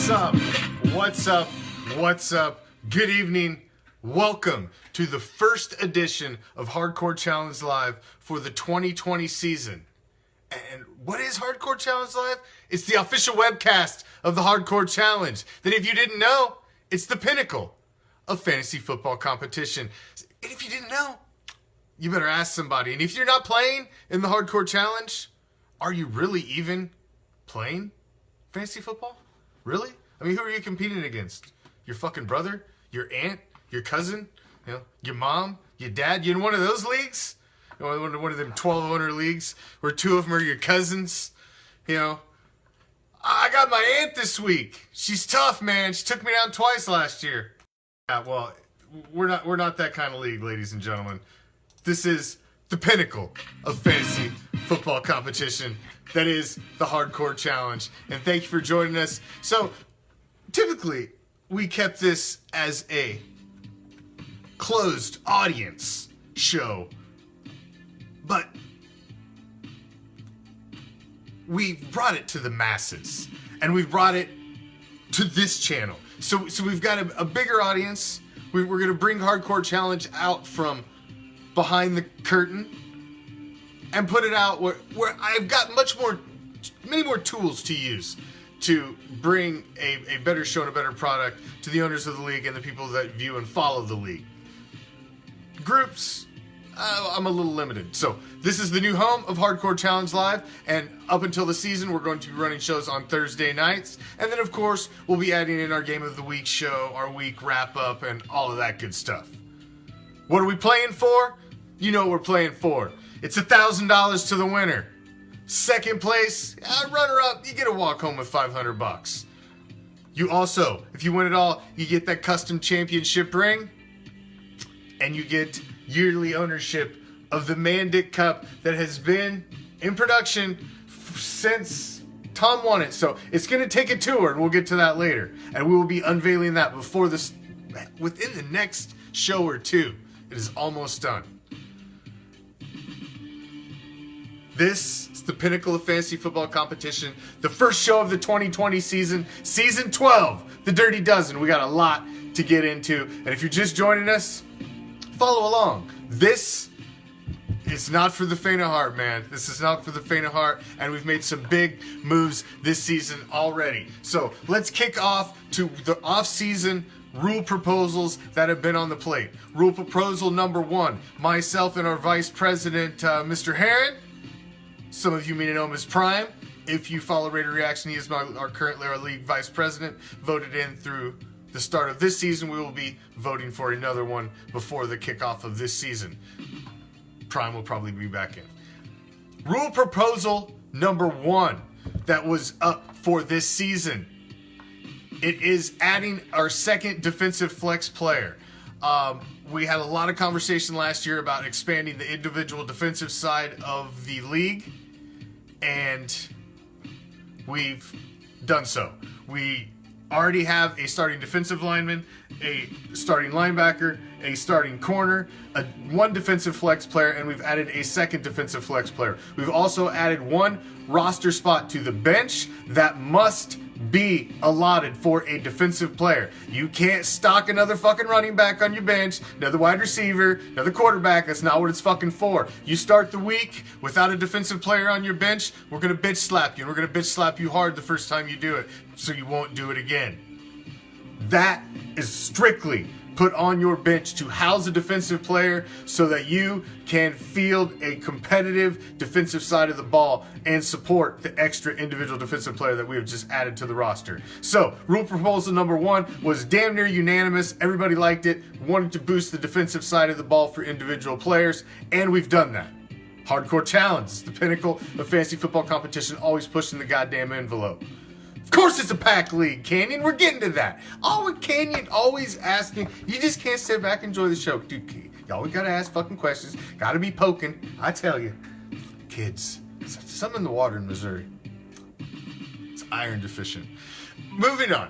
What's up? What's up? What's up? Good evening. Welcome to the first edition of Hardcore Challenge Live for the 2020 season. And what is Hardcore Challenge Live? It's the official webcast of the Hardcore Challenge. That if you didn't know, it's the pinnacle of fantasy football competition. And if you didn't know, you better ask somebody. And if you're not playing in the Hardcore Challenge, are you really even playing fantasy football? Really? I mean, who are you competing against? Your fucking brother? Your aunt? Your cousin? You know, your mom? Your dad? You in one of those leagues? You know, one of them 12-owner leagues where two of them are your cousins? You know, I got my aunt this week. She's tough, man. She took me down twice last year. Yeah, well, we're not that kind of league, ladies and gentlemen. This is the pinnacle of fantasy football competition. That is the Hardcore Challenge. And thank you for joining us. So, typically, we kept this as a closed audience show. But we've brought it to the masses. And we've brought it to this channel. So we've got a bigger audience. We're going to bring Hardcore Challenge out from behind the curtain and put it out where I've got many more tools to use to bring a better show and a better product to the owners of the league and the people that view and follow the league. Groups, I'm a little limited. So this is the new home of Hardcore Challenge Live, and up until the season, we're going to be running shows on Thursday nights, and then of course, we'll be adding in our Game of the Week show, our week wrap-up, and all of that good stuff. What are we playing for? You know what we're playing for. It's $1,000 to the winner. Second place, runner-up, you get a walk home with $500. You also, if you win it all, you get that custom championship ring, and you get yearly ownership of the Mandic Cup that has been in production since Tom won it. So it's going to take a tour, and we'll get to that later. And we will be unveiling that within the next show or two. It is almost done. This is the pinnacle of fantasy football competition. The first show of the 2020 season, season 12, the Dirty Dozen. We got a lot to get into. And if you're just joining us, follow along. This is not for the faint of heart, man. This is not for the faint of heart. And we've made some big moves this season already. So let's kick off to the off-season rule proposals that have been on the plate. Rule proposal number 1. Myself and our vice president, Mr. Herron. Some of you may know him as Prime. If you follow Raider Reaction, he is currently our league vice president. Voted in through the start of this season. We will be voting for another one before the kickoff of this season. Prime will probably be back in. Rule proposal number 1 that was up for this season. It is adding our second defensive flex player. We had a lot of conversation last year about expanding the individual defensive side of the league, and we've done so. We already have a starting defensive lineman, a starting linebacker, a starting corner, one defensive flex player, and we've added a second defensive flex player. We've also added one roster spot to the bench that must be allotted for a defensive player. You can't stock another fucking running back on your bench, another wide receiver, another quarterback. That's not what it's fucking for. You start the week without a defensive player on your bench, we're going to bitch slap you. And we're going to bitch slap you hard the first time you do it, so you won't do it again. That is strictly put on your bench to house a defensive player so that you can field a competitive defensive side of the ball and support the extra individual defensive player that we have just added to the roster. So, rule proposal number 1 was damn near unanimous. Everybody liked it, wanted to boost the defensive side of the ball for individual players, and we've done that. Hardcore Challenge is the pinnacle of fantasy football competition, always pushing the goddamn envelope. Of course it's a pack league, Canyon. We're getting to that. Oh, Canyon always asking. You just can't sit back and enjoy the show. Dude, you always gotta ask fucking questions. Gotta be poking. I tell you. Kids, something in the water in Missouri. It's iron deficient. Moving on.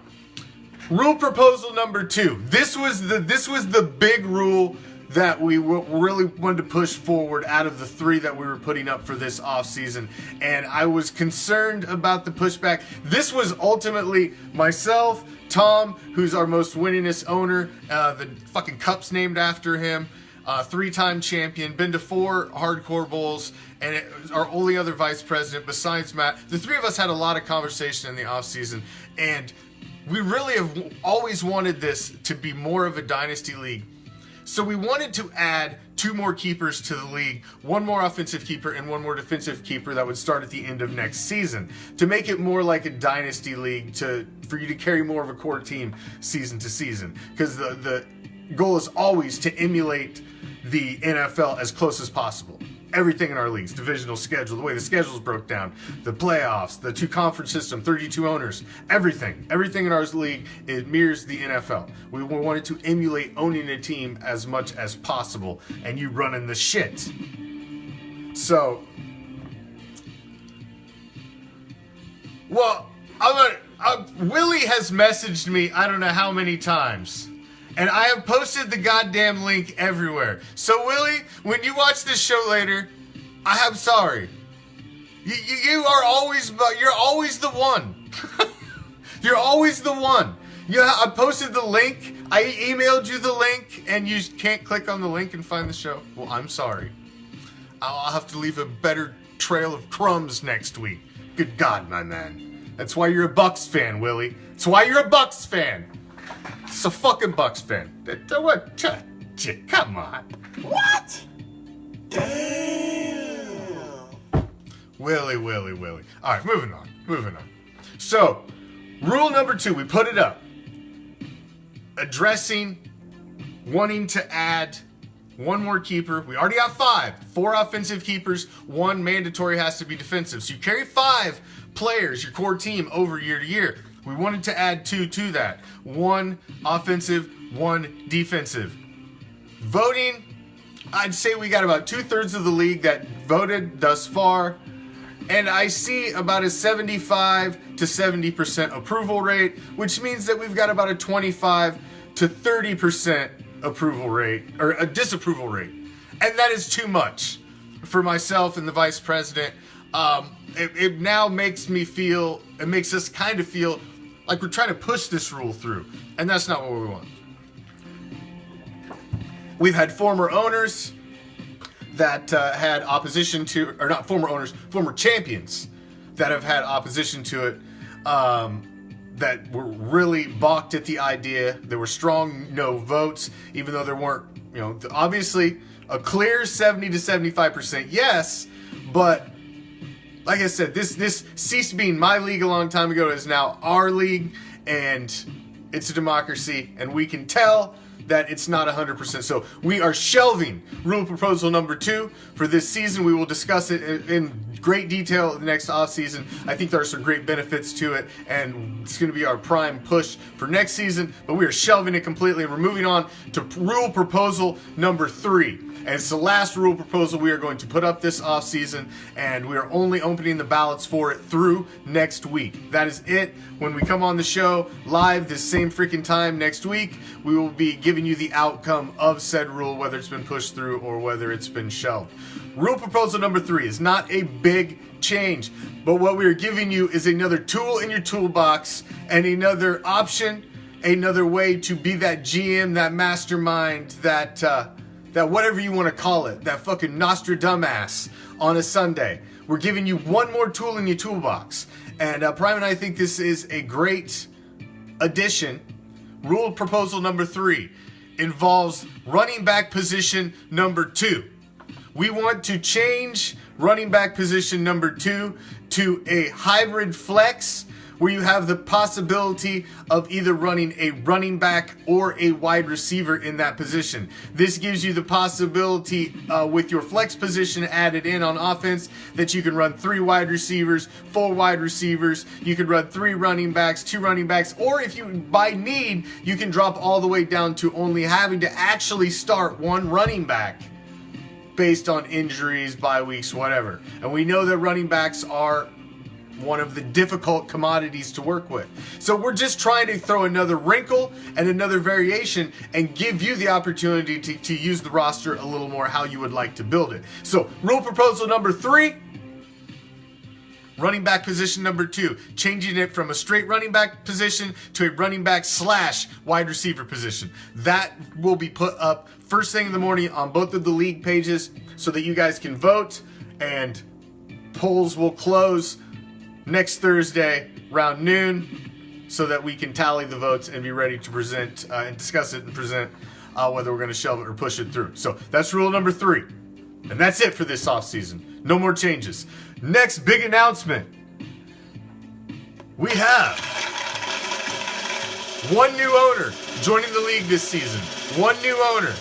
Rule proposal number 2. This was the big rule that we really wanted to push forward out of the 3 that we were putting up for this offseason. And I was concerned about the pushback. This was ultimately myself, Tom, who's our most winningest owner. The fucking cup's named after him. 3-time champion, been to 4 hardcore bowls, and it was our only other vice president besides Matt. The 3 of us had a lot of conversation in the offseason, and we really have always wanted this to be more of a dynasty league. So we wanted to add 2 more keepers to the league, 1 more offensive keeper and 1 more defensive keeper that would start at the end of next season, to make it more like a dynasty league, for you to carry more of a core team season to season. Because the goal is always to emulate the NFL as close as possible. Everything in our leagues, divisional schedule, the way the schedule's broke down, the playoffs, the 2-conference system, 32 owners, everything in our league, it mirrors the NFL. We wanted to emulate owning a team as much as possible, and you running the shit. So, well, Willie has messaged me I don't know how many times. And I have posted the goddamn link everywhere. So Willie, when you watch this show later, I'm sorry. You're always the one. You're always the one. Yeah, I posted the link. I emailed you the link, and you can't click on the link and find the show. Well, I'm sorry. I'll have to leave a better trail of crumbs next week. Good God, my man. That's why you're a Bucks fan, Willie. That's why you're a Bucks fan. It's a fucking Bucks fan. What? Come on. What? Damn. Willie. All right, moving on. So, rule number 2, we put it up. Addressing, wanting to add 1 more keeper. We already have 5. 4 offensive keepers. 1 mandatory has to be defensive. So you carry 5 players, your core team, over year to year. We wanted to add 2 to that. 1 offensive, 1 defensive. Voting, I'd say we got about 2/3 of the league that voted thus far. And I see about a 75 to 70% approval rate, which means that we've got about a 25 to 30% approval rate, or a disapproval rate. And that is too much for myself and the vice president. It now makes us kind of feel like we're trying to push this rule through, and that's not what we want. We've had former owners that had opposition to, or not former owners, former champions that have had opposition to it, that were really balked at the idea. There were strong no votes, even though there weren't, obviously a clear 70 to 75% yes, but like I said, this ceased being my league a long time ago. It is now our league, and it's a democracy, and we can tell that it's not 100%. So we are shelving rule proposal number 2 for this season. We will discuss it in great detail in the next offseason. I think there are some great benefits to it, and it's going to be our prime push for next season, but we are shelving it completely, and we're moving on to rule proposal number 3. And it's the last rule proposal we are going to put up this offseason, and we are only opening the ballots for it through next week. That is it. When we come on the show live this same freaking time next week, we will be giving you the outcome of said rule, whether it's been pushed through or whether it's been shelved. Rule proposal number 3 is not a big change, but what we are giving you is another tool in your toolbox and another option, another way to be that GM, that mastermind, that whatever you want to call it, that fucking Nostradamus on a Sunday. We're giving you 1 more tool in your toolbox. And Prime and I think this is a great addition. Rule proposal number 3 involves running back position number 2. We want to change running back position number 2 to a hybrid flex, where you have the possibility of either running a running back or a wide receiver in that position. This gives you the possibility with your flex position added in on offense that you can run 3 wide receivers, 4 wide receivers, you can run 3 running backs, 2 running backs, or if you, by need, you can drop all the way down to only having to actually start 1 running back based on injuries, bye weeks, whatever. And we know that running backs are one of the difficult commodities to work with. So we're just trying to throw another wrinkle and another variation and give you the opportunity to use the roster a little more how you would like to build it. So rule proposal number 3, running back position number 2, changing it from a straight running back position to a running back / wide receiver position. That will be put up first thing in the morning on both of the league pages so that you guys can vote, and polls will close next Thursday around noon so that we can tally the votes and be ready to present and discuss it and present whether we're going to shelve it or push it through. So that's rule number 3. And that's it for this offseason. No more changes. Next big announcement. We have one new owner joining the league this season. One new owner.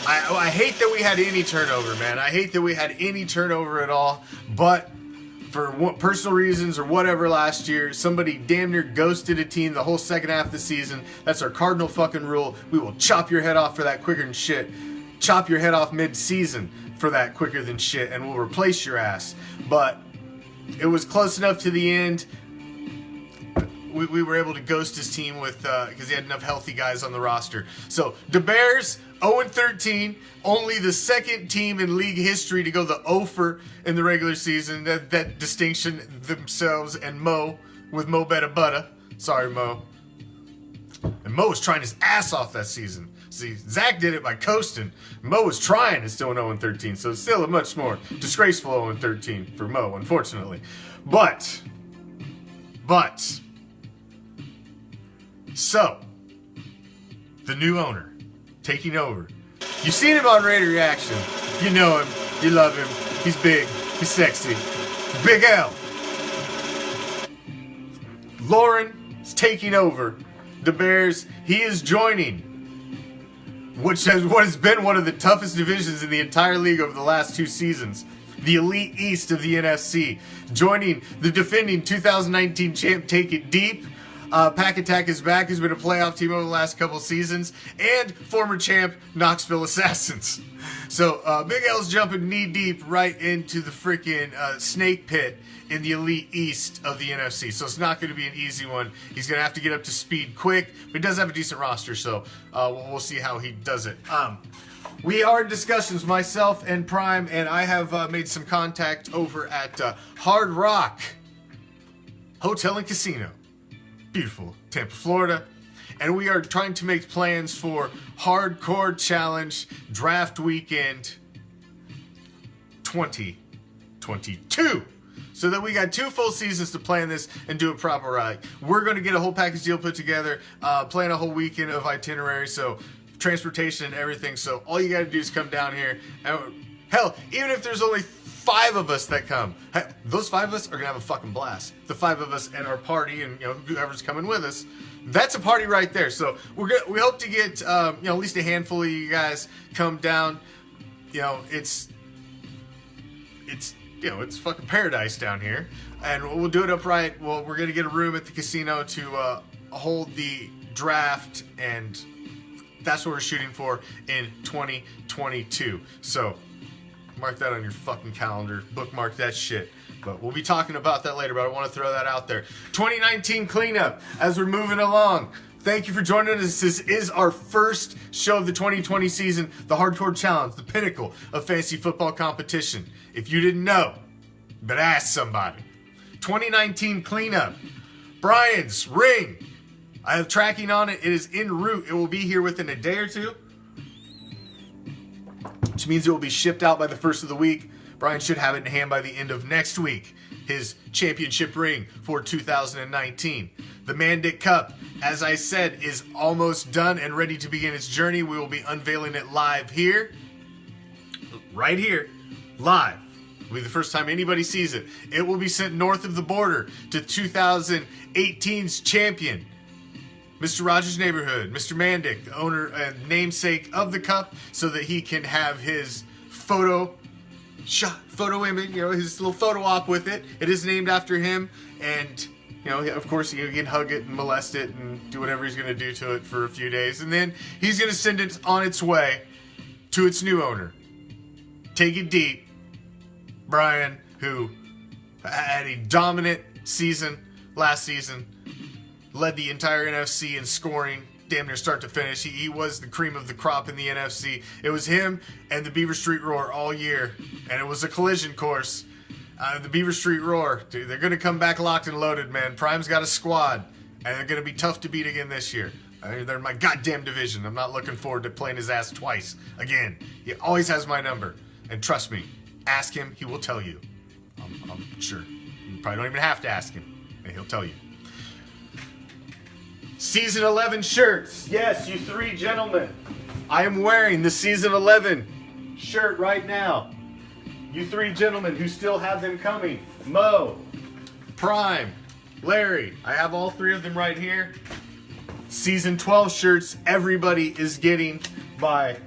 I hate that we had any turnover, man. I hate that we had any turnover at all. But for personal reasons or whatever last year, somebody damn near ghosted a team the whole second half of the season. That's our cardinal fucking rule. We will chop your head off for that quicker than shit. Chop your head off mid-season for that quicker than shit, and we'll replace your ass. But it was close enough to the end. We were able to ghost his team with because he had enough healthy guys on the roster. So the Bears 0-13, only the second team in league history to go the 0-for in the regular season. That distinction themselves and Mo with Mo Betta Butta. Sorry, Mo. And Mo was trying his ass off that season. See, Zach did it by coasting. Mo was trying and still an 0-13, so it's still a much more disgraceful 0-13 for Mo, unfortunately. So, the new owner taking over. You've seen him on Raider Reaction. You know him. You love him. He's big. He's sexy. Big L. Lauren is taking over the Bears. He is joining what has been one of the toughest divisions in the entire league over the last 2 seasons. The Elite East of the NFC. Joining the defending 2019 champ, Take It Deep. Pack Attack is back, who's been a playoff team over the last couple seasons. And former champ, Knoxville Assassins. So Big L's jumping knee deep right into the freaking snake pit in the Elite East of the NFC. So it's not going to be an easy one. He's going to have to get up to speed quick, but he does have a decent roster, so we'll see how he does it. We are in discussions, myself and Prime, and I have made some contact over at Hard Rock Hotel and Casino. Beautiful Tampa, Florida. And we are trying to make plans for Hardcore Challenge Draft Weekend 2022. So that we got 2 full seasons to plan this and do it proper right. We're going to get a whole package deal put together, plan a whole weekend of itinerary, so transportation and everything. So all you got to do is come down here. And hell, even if there's only 5 of us that come, those 5 of us are going to have a fucking blast. The 5 of us and our party and whoever's coming with us, that's a party right there. So we hope to get at least a handful of you guys come down. It's fucking paradise down here, and we'll do it upright. Well, we're gonna get a room at the casino to hold the draft, and that's what we're shooting for in 2022. So mark that on your fucking calendar. Bookmark that shit. But we'll be talking about that later, but I want to throw that out there. 2019 cleanup as we're moving along. Thank you for joining us. This is our first show of the 2020 season, the Hardcore Challenge, the pinnacle of fantasy football competition. If you didn't know, but ask somebody. 2019 cleanup. Brian's ring. I have tracking on it. It is en route. It will be here within a day or 2, which means it will be shipped out by the first of the week. Brian should have it in hand by the end of next week. His championship ring for 2019. The Mandic Cup, as I said, is almost done and ready to begin its journey. We will be unveiling it live here. Right here. Live. It'll be the first time anybody sees it. It will be sent north of the border to 2018's champion, Mr. Rogers' Neighborhood, Mr. Mandic, the owner and namesake of the cup, so that he can have his photo image, his little photo op with it. It is named after him, and of course he can hug it and molest it and do whatever he's going to do to it for a few days, and then he's going to send it on its way to its new owner. Take It Deep, Brian, who had a dominant season last season. Led the entire NFC in scoring, damn near start to finish. He was the cream of the crop in the NFC. It was him and the Beaver Street Roar all year, and it was a collision course. The Beaver Street Roar, dude, they're going to come back locked and loaded, man. Prime's got a squad, and they're going to be tough to beat again this year. They're in my goddamn division. I'm not looking forward to playing his ass twice again. He always has my number, and trust me, ask him, he will tell you. I'm sure. You probably don't even have to ask him, and he'll tell you. Season 11 shirts. Yes, you three gentlemen. I am wearing the Season 11 shirt right now. You three gentlemen who still have them coming. Mo, Prime, Larry. I have all three of them right here. Season 12 shirts everybody is getting by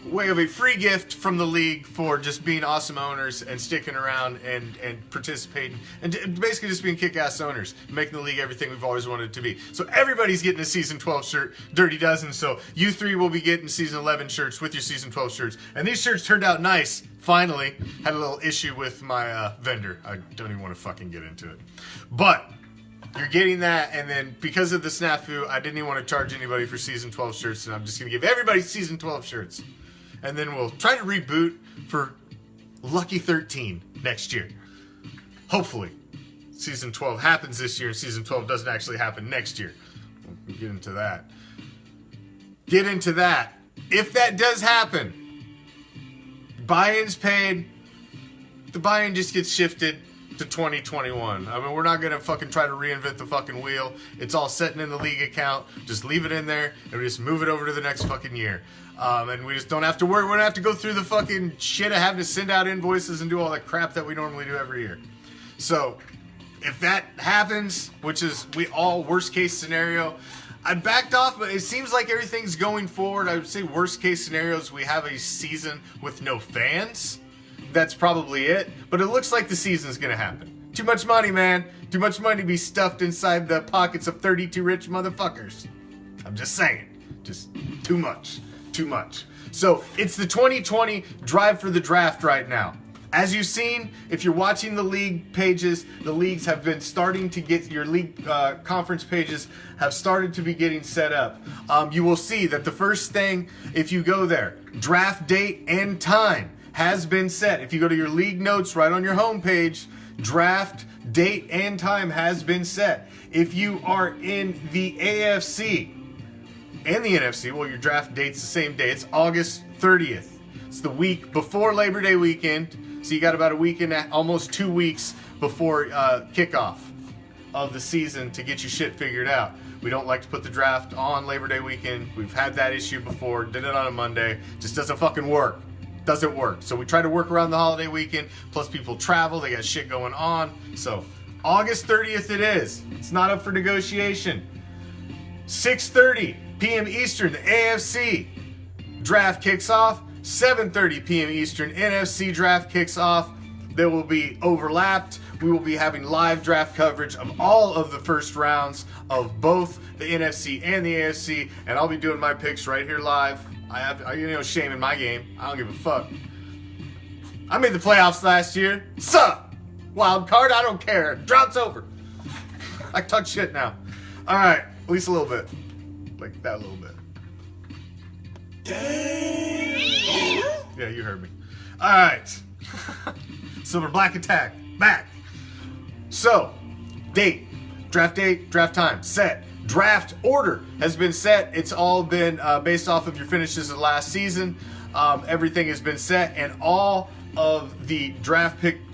way of a free gift from the league for just being awesome owners and sticking around and participating and basically just being kick-ass owners, making the league everything we've always wanted it to be. So everybody's getting a Season 12 shirt, Dirty Dozen. So you three will be getting Season 11 shirts with your Season 12 shirts. And these shirts turned out nice. Finally, had a little issue with my vendor. I don't even want to fucking get into it. But you're getting that, and then because of the snafu, I didn't even want to charge anybody for Season 12 shirts, and I'm just going to give everybody Season 12 shirts. And then we'll try to reboot for Lucky 13 next year. Hopefully, Season 12 happens this year, and Season 12 doesn't actually happen next year. We'll get into that. If that does happen, buy-in's paid. The buy-in just gets shifted to 2021. I mean, we're not going to fucking try to reinvent the fucking wheel. It's all sitting in the league account. Just leave it in there, and we just move it over to the next fucking year. And we just don't have to worry. We don't have to go through the fucking shit of having to send out invoices and do all that crap that we normally do every year. So, if that happens, which is worst case scenario, I backed off, but it seems like everything's going forward. I would say worst case scenarios, we have a season with no fans. That's probably it. But it looks like the season's going to happen. Too much money, man. Too much money to be stuffed inside the pockets of 32 rich motherfuckers. I'm just saying. Just too much. Too much. So it's the 2020 drive for the draft right now. As you've seen, if you're watching the league pages, the leagues have been starting to get your league conference pages have started to be getting set up. You will see that the first thing, if you go there, draft date and time has been set. If you go to your league notes right on your homepage, draft date and time has been set. If you are in the AFC and the NFC, well, your draft date's the same day. It's August 30th. It's the week before Labor Day weekend. So you got about a week and almost 2 weeks before kickoff of the season to get your shit figured out. We don't like to put the draft on Labor Day weekend. We've had that issue before. Did it on a Monday. Just doesn't fucking work. Doesn't work. So we try to work around the holiday weekend. Plus people travel. They got shit going on. So August 30th it is. It's not up for negotiation. 6:30 p.m. Eastern, the AFC draft kicks off. 7:30 p.m. Eastern, NFC draft kicks off. They will be overlapped. We will be having live draft coverage of all of the first rounds of both the NFC and the AFC, and I'll be doing my picks right here live. I have shame in my game. I don't give a fuck. I made the playoffs last year. Sup? Wild card, I don't care. Drought's over. I talk shit now. All right, at least a little bit. Like that a little bit. Yeah, you heard me. All right. Silver Black Attack, back. So, draft date, draft time, set. Draft order has been set. It's all been based off of your finishes of last season. Everything has been set, and all of the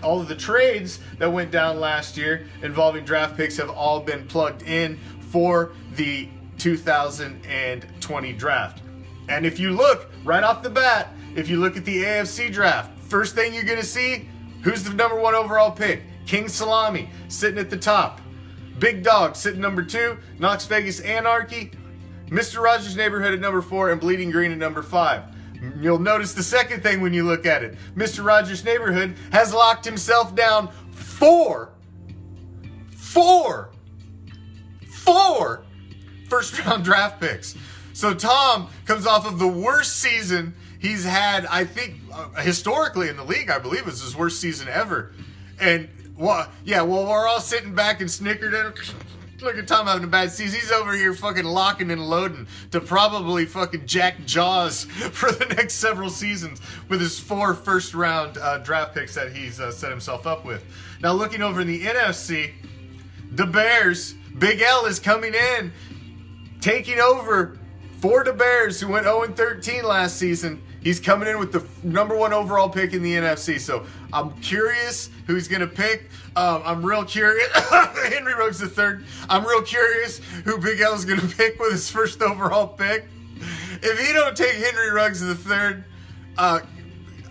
all of the trades that went down last year involving draft picks have all been plugged in for the 2020 draft. And if you look right off the bat, if you look at the AFC draft, first thing you're going to see, who's the number 1 overall pick? King Salami sitting at the top. Big Dog sitting number 2. Knox Vegas Anarchy. Mr. Rogers' Neighborhood at number 4 and Bleeding Green at number 5. You'll notice the second thing when you look at it. Mr. Rogers' Neighborhood has locked himself down four first round draft picks. So Tom comes off of the worst season he's had, I think, historically in the league. I believe it's his worst season ever. And well, we're all sitting back and snickered at him. Look at Tom having a bad season. He's over here fucking locking and loading to probably fucking jack jaws for the next several seasons with his 4 first-round draft picks that he's set himself up with. Now, looking over in the NFC, the Bears, Big L is coming in, taking over for the Bears, who went 0-13 last season. He's coming in with the number 1 overall pick in the NFC. So I'm curious who he's going to pick. I'm real curious. Henry Ruggs III. I'm real curious who Big L is going to pick with his first overall pick. If he don't take Henry Ruggs III, I'm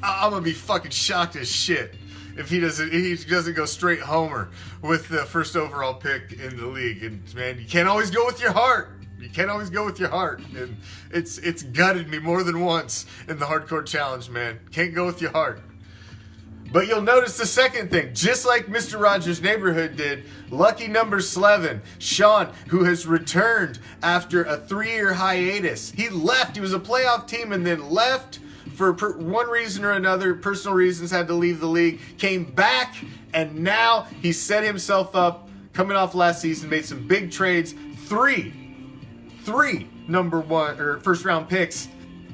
going to be fucking shocked as shit if he doesn't go straight homer with the first overall pick in the league. And man, you can't always go with your heart. You can't always go with your heart, and it's gutted me more than once in the Hardcore Challenge, man. Can't go with your heart. But you'll notice the second thing, just like Mr. Rogers' Neighborhood did, lucky number 11, Sean, who has returned after a 3-year hiatus. He left. He was a playoff team and then left for one reason or another. Personal reasons, had to leave the league. Came back, and now he set himself up, coming off last season, made some big trades. Three number 1 or first round picks.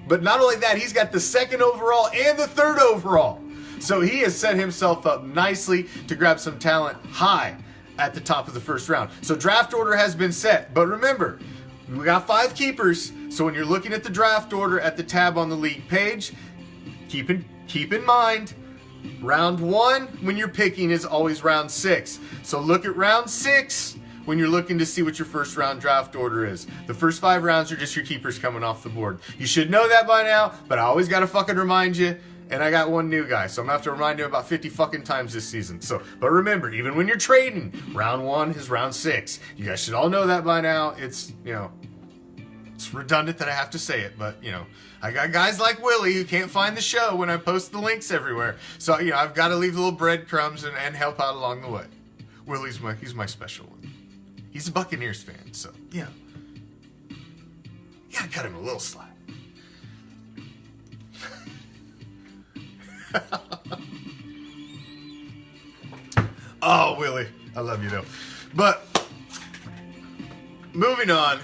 But not only that, he's got the 2nd overall and the 3rd overall. So he has set himself up nicely to grab some talent high at the top of the first round. So draft order has been set. But remember, we got 5 keepers. So when you're looking at the draft order at the tab on the league page, keep in mind, round 1 when you're picking is always round 6. So look at round 6 when you're looking to see what your first round draft order is. The first 5 rounds are just your keepers coming off the board. You should know that by now, but I always gotta fucking remind you, and I got one new guy, so I'm gonna have to remind him about 50 fucking times this season. But remember, even when you're trading, round 1 is round 6. You guys should all know that by now. It's redundant that I have to say it, but I got guys like Willie who can't find the show when I post the links everywhere. So I've got to leave little breadcrumbs and help out along the way. Willie's he's my special one. He's a Buccaneers fan, so, you gotta cut him a little slack. Oh, Willie, I love you though. But, moving on.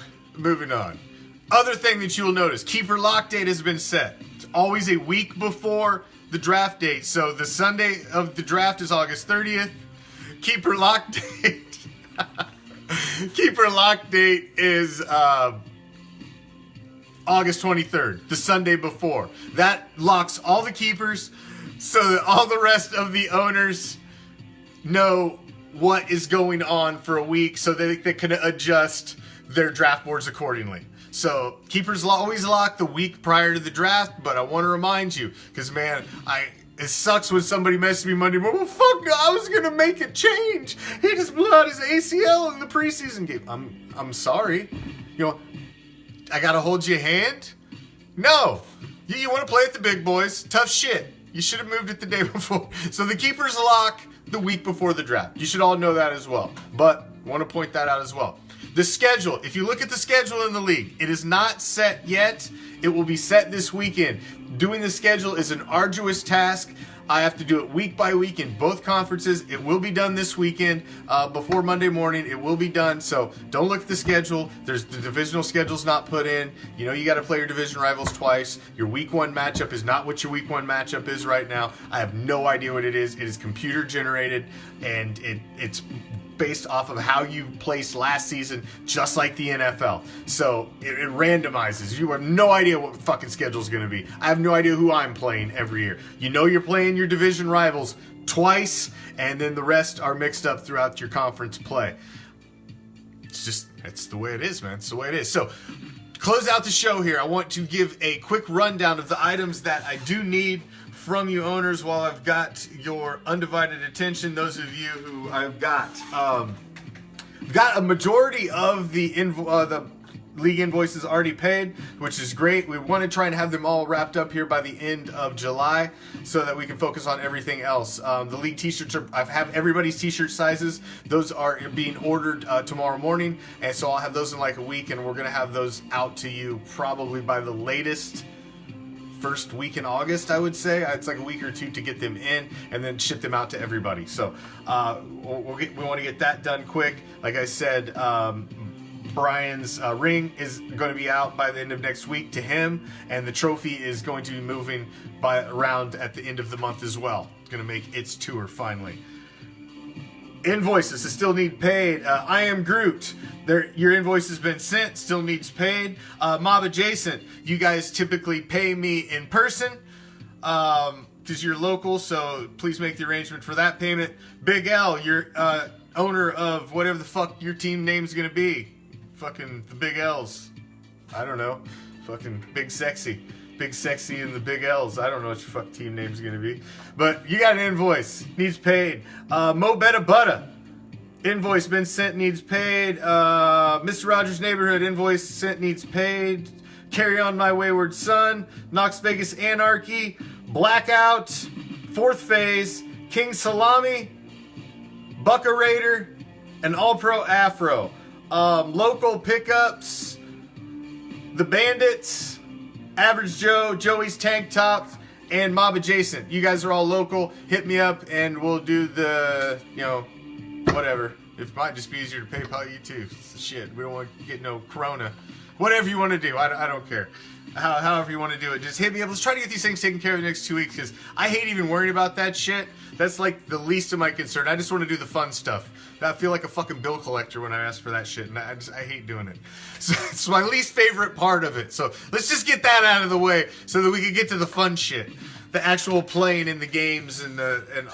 Other thing that you'll notice, keeper lock date has been set. It's always a week before the draft date. So the Sunday of the draft is August 30th. Keeper lock date. Keeper lock date is August 23rd, the Sunday before. That locks all the keepers so that all the rest of the owners know what is going on for a week so that they can adjust their draft boards accordingly. So keepers always lock the week prior to the draft, but I want to remind you, because man, it sucks when somebody messages me Monday morning, well, fuck, I was going to make a change. He just blew out his ACL in the preseason game. I'm sorry. I got to hold your hand? No. You want to play with the big boys. Tough shit. You should have moved it the day before. So the keepers lock the week before the draft. You should all know that as well. But I want to point that out as well. The schedule, if you look at the schedule in the league, it is not set yet. It will be set this weekend. Doing the schedule is an arduous task. I have to do it week by week in both conferences. It will be done this weekend. Before Monday morning, it will be done. So don't look at the schedule. The divisional schedule's not put in. You got to play your division rivals twice. Your week 1 matchup is not what your week 1 matchup is right now. I have no idea what it is. It is computer generated, and it's based off of how you placed last season, just like the NFL. So it randomizes. You have no idea what the fucking schedule is going to be. I have no idea who I'm playing every year. You're playing your division rivals twice, and then the rest are mixed up throughout your conference play. It's the way it is, man. It's the way it is. So, to close out the show here, I want to give a quick rundown of the items that I do need from you owners while I've got your undivided attention. Those of you who I've got a majority of the league invoices already paid, which is great. We want to try and have them all wrapped up here by the end of July so that we can focus on everything else. The league t-shirts I have everybody's t-shirt sizes. Those are being ordered tomorrow morning, and so I'll have those in like a week, and we're going to have those out to you probably by the latest first week in August, I would say. It's like a week or two to get them in and then ship them out to everybody. So we want to get that done quick. Like I said, Brian's ring is going to be out by the end of next week to him, and the trophy is going to be moving around at the end of the month as well. It's going to make its tour finally. Invoices that still need paid. I Am Groot. Your invoice has been sent. Still needs paid. Mob Adjacent. You guys typically pay me in person because you're local, so please make the arrangement for that payment. Big L, you're owner of whatever the fuck your team name's gonna be. Fucking the Big L's. I don't know. Fucking Big Sexy. Big Sexy and the Big L's. I don't know what your fuck team name's gonna be. But you got an invoice. Needs paid. Mo Betta Butta. Invoice been sent, needs paid. Mr. Rogers' Neighborhood. Invoice sent, needs paid. Carry On My Wayward Son. Knox Vegas Anarchy. Blackout. Fourth Phase. King Salami. Bucka Raider. And All Pro Afro. Local pickups. The Bandits. Average Joe, Joey's Tank Top, and Mob Adjacent. You guys are all local. Hit me up and we'll do the, whatever. It might just be easier to PayPal you too. Shit, we don't want to get no corona. Whatever you want to do, I don't care. However you want to do it, just hit me up. Let's try to get these things taken care of the next 2 weeks because I hate even worrying about that shit. That's like the least of my concern. I just want to do the fun stuff. I feel like a fucking bill collector when I ask for that shit, and I hate doing it. So it's my least favorite part of it. So let's just get that out of the way so that we can get to the fun shit, the actual playing in the games and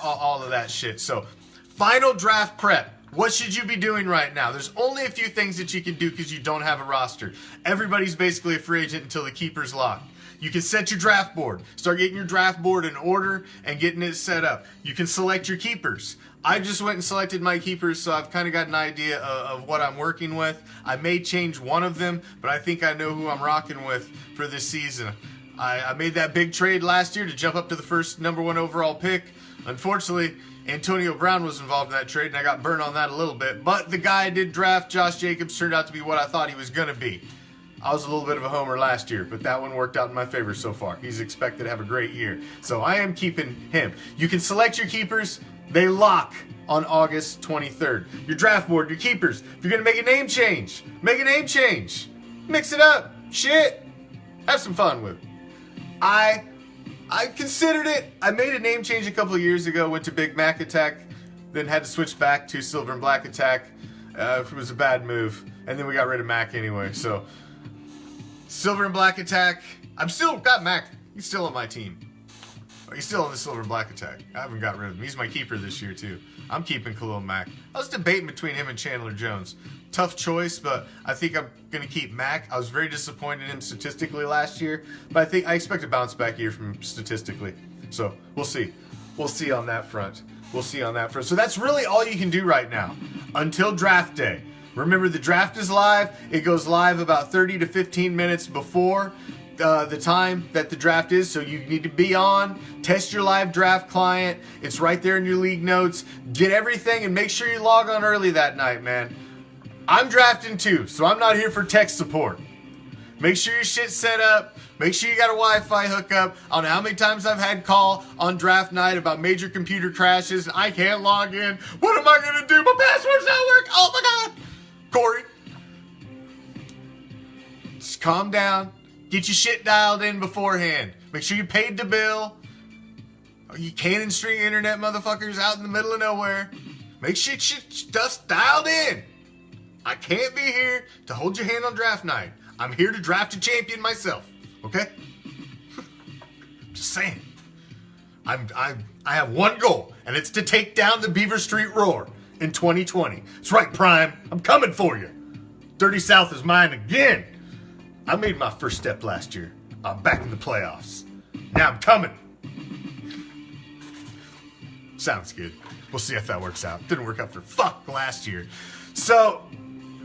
all of that shit. So final draft prep. What should you be doing right now? There's only a few things that you can do because you don't have a roster. Everybody's basically a free agent until the keeper's locked. You can set your draft board. Start getting your draft board in order and getting it set up. You can select your keepers. I just went and selected my keepers, so I've kind of got an idea of what I'm working with. I may change one of them, but I think I know who I'm rocking with for this season. I made that big trade last year to jump up to the first #1 overall pick. Unfortunately, Antonio Brown was involved in that trade, and I got burned on that a little bit. But the guy I did draft, Josh Jacobs, turned out to be what I thought he was going to be. I was a little bit of a homer last year, but that one worked out in my favor so far. He's expected to have a great year. So I am keeping him. You can select your keepers. They lock on August 23rd. Your draft board, your keepers. If you're going to make a name change, make a name change. Mix it up. Shit. Have some fun with it. I considered it. I made a name change a couple of years ago. Went to Big Mac Attack. Then had to switch back to Silver and Black Attack. It was a bad move. And then we got rid of Mac anyway. So Silver and Black Attack. I'm still got Mac. He's still on my team. He's still on the Silver and Black Attack. I haven't got rid of him. He's my keeper this year too. I'm keeping Khalil Mack. I was debating between him and Chandler Jones. Tough choice, but I think I'm going to keep Mack. I was very disappointed in him statistically last year, but I expect a bounce back year from him statistically. So we'll see. We'll see on that front. So that's really all you can do right now until draft day. Remember, the draft is live. It goes live about 30 to 15 minutes before the time that the draft is, so you need to be on, test your live draft client. It's right there in your league notes. Get everything and make sure you log on early that night, man. I'm drafting too, so I'm not here for tech support. Make sure your shit's set up. Make sure you got a Wi-Fi hookup. I don't know how many times I've had call on draft night about major computer crashes and I can't log in. What am I gonna do? My password's not working. Oh my God. Corey, just calm down. Get your shit dialed in beforehand. Make sure you paid the bill. You cannon string internet motherfuckers out in the middle of nowhere. Make sure stuff's dialed in. I can't be here to hold your hand on draft night. I'm here to draft a champion myself. Okay? Just saying. I have one goal, and it's to take down the Beaver Street Roar in 2020. That's right, Prime. I'm coming for you. Dirty South is mine again. I made my first step last year. I'm back in the playoffs. Now I'm coming. Sounds good. We'll see if that works out. Didn't work out for fuck last year. So,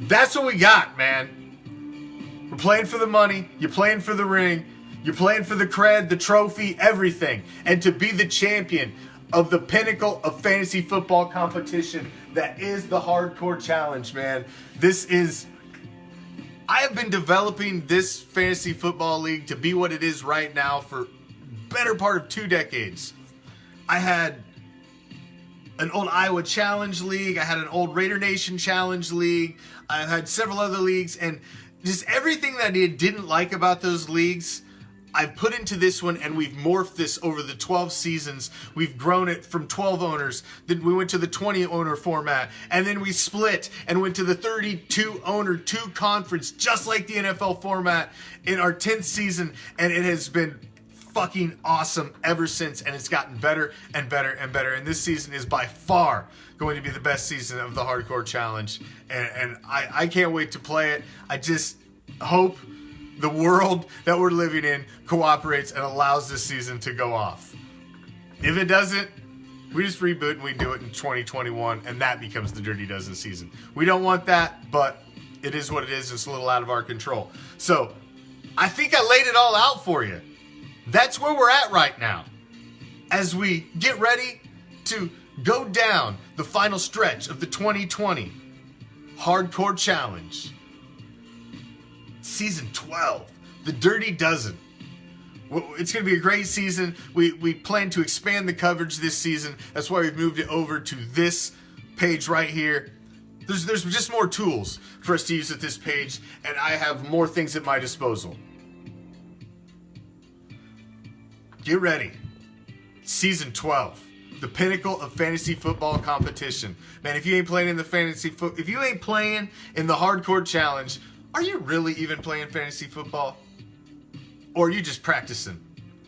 that's what we got, man. We're playing for the money. You're playing for the ring. You're playing for the cred, the trophy, everything. And to be the champion of the pinnacle of fantasy football competition that is the Hardcore Challenge, man. This is... I have been developing this fantasy football league to be what it is right now for better part of 2 decades. I had an old Iowa Challenge League. I had an old Raider Nation Challenge League. I had several other leagues, and just everything that I didn't like about those leagues, I've put into this one, and we've morphed this over the 12 seasons. We've grown it from 12 owners. Then we went to the 20 owner format, and then we split and went to the 32 owner 2 conference, just like the NFL format in our 10th season, and it has been fucking awesome ever since, and it's gotten better and better and better. And this season is by far going to be the best season of the Hardcore Challenge, and I can't wait to play it. I just hope the world that we're living in cooperates and allows this season to go off. If it doesn't, we just reboot and we do it in 2021, and that becomes the Dirty Dozen season. We don't want that, but it is what it is. It's a little out of our control. So I think I laid it all out for you. That's where we're at right now, as we get ready to go down the final stretch of the 2020 Hardcore Challenge. Season 12, the Dirty Dozen. It's going to be a great season. We plan to expand the coverage this season. That's why we've moved it over to this page right here. There's just more tools for us to use at this page, and I have more things at my disposal. Get ready. Season 12, the pinnacle of fantasy football competition. Man, if you ain't playing in the if you ain't playing in the Hardcore Challenge, are you really even playing fantasy football? Or are you just practicing,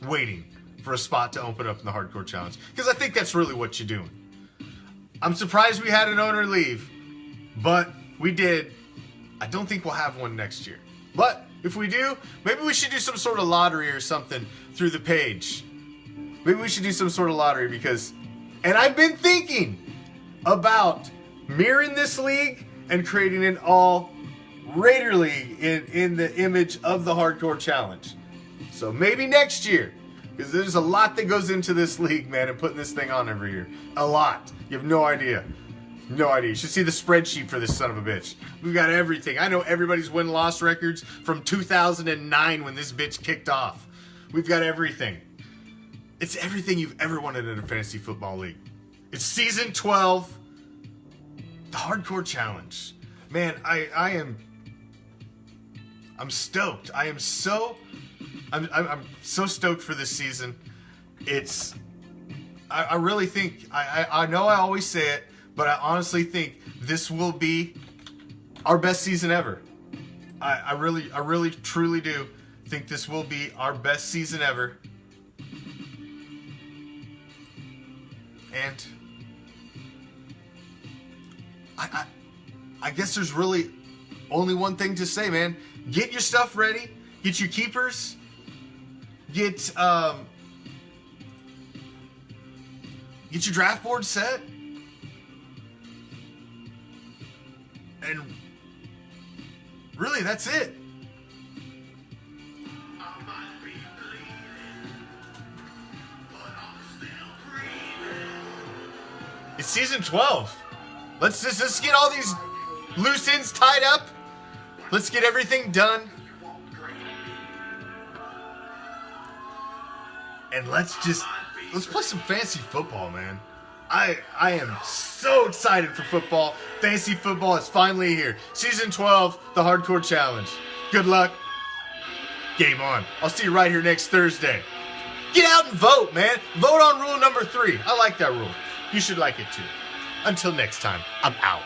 waiting for a spot to open up in the Hardcore Challenge? Because I think that's really what you're doing. I'm surprised we had an owner leave, but we did. I don't think we'll have one next year. But if we do, maybe we should do some sort of lottery or something through the page. Maybe we should do some sort of lottery because... And I've been thinking about mirroring this league and creating an all Raider League in the image of the Hardcore Challenge. So maybe next year, because there's a lot that goes into this league, man, and putting this thing on every year. A lot. You have no idea. No idea. You should see the spreadsheet for this son of a bitch. We've got everything. I know everybody's win-loss records from 2009 when this bitch kicked off. We've got everything. It's everything you've ever wanted in a fantasy football league. It's season 12, the Hardcore Challenge. Man, I'm stoked. I'm so stoked for this season. I really think, I know I always say it, but I honestly think this will be our best season ever. I really truly do think this will be our best season ever. And I guess there's really only one thing to say, man. Get your stuff ready. Get your keepers. Get your draft board set. And really, that's it. It's season 12. Let's get all these loose ends tied up. Let's get everything done. And let's play some fantasy football, man. I am so excited for football. Fantasy football is finally here. Season 12, the Hardcore Challenge. Good luck. Game on. I'll see you right here next Thursday. Get out and vote, man. Vote on rule number 3. I like that rule. You should like it too. Until next time, I'm out.